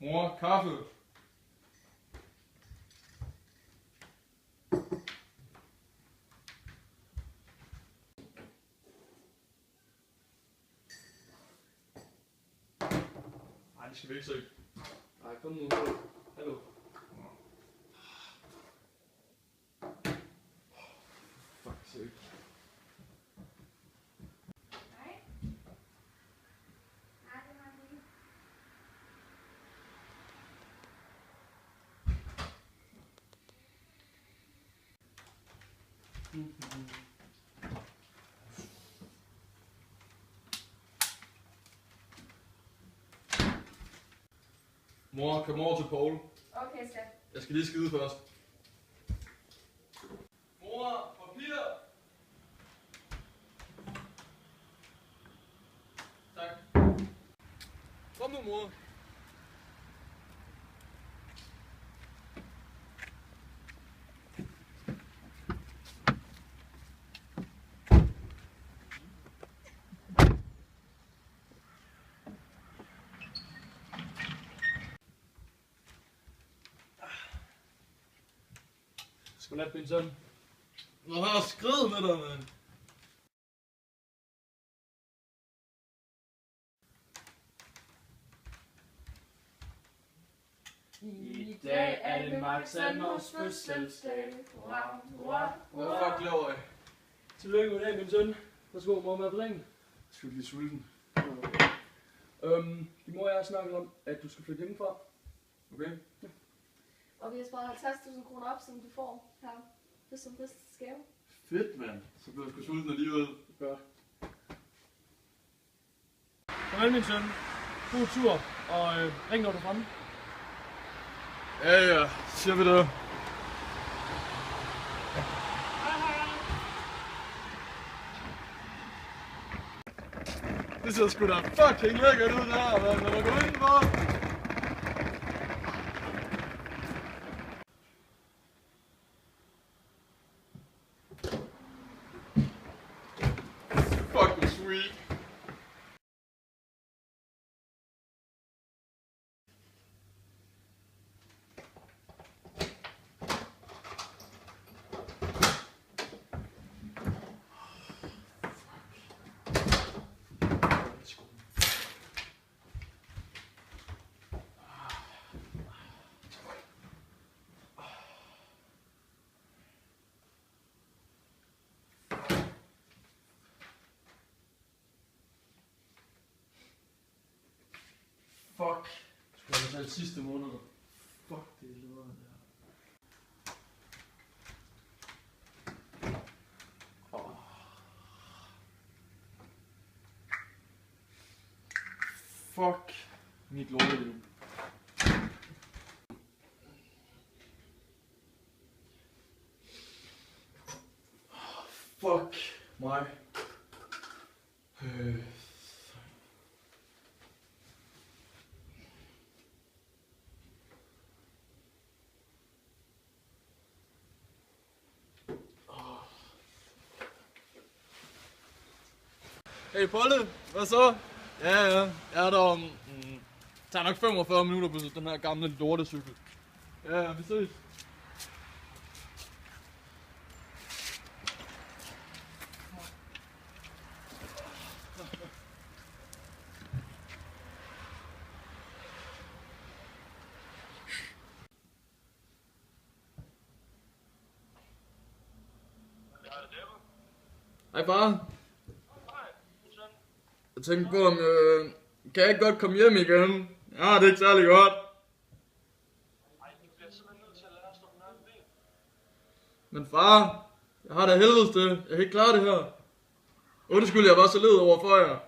Mor, kaffe. Nej, det skal vi ikke se. Nej, kom nu. Hallo. Fuck, sake. Mor, kom over til Paul. Okay, skat. Jeg skal lige skide først. Mor, papir! Tak. Kom nu, mor. Godnat, min søn. Nå, har jeg skrevet med dig, mand. I dag er det Max Sanders fødselsdag. Hurra, hurra, Hvad fuck laver I? Tillykke med dag, min søn. Værsgo, mor med på ringen. Jeg skal blive sulten. Din mor og jeg har snakket om, at du skal flytte hjemmefra. Okay? Og vi har sparet 50.000 kroner op, som du får her. Det er som fødselsdagsgave. Fedt, mand. Så bliver jeg sgu sulten alligevel. Godt. Farvel, min søn. God tur, og ring når du er fremme. Ja, siger vi det. Det ser sgu da fucking lækkert ud der, mand. Lad mig gå indenfor. Fucking sweet. Fuck. Skulle jeg betale sidste måned? Fuck, det er lort der. Fuck mit lorteliv. Fuck mig. Hey Polle, hvad så? Ja, jeg er der om... tager nok 45 minutter på den her gamle lortecykel. Ja, vi ses. Hej far. Jeg tænkte på, om kan jeg ikke godt komme hjem igen? Ja, det er ikke særlig godt. Ej, du bliver simpelthen nødt til at lære at stå på nøgne ben. Men far, jeg har da helvedes det. Jeg kan ikke klare det her. Undskyld, jeg var så led over for jer.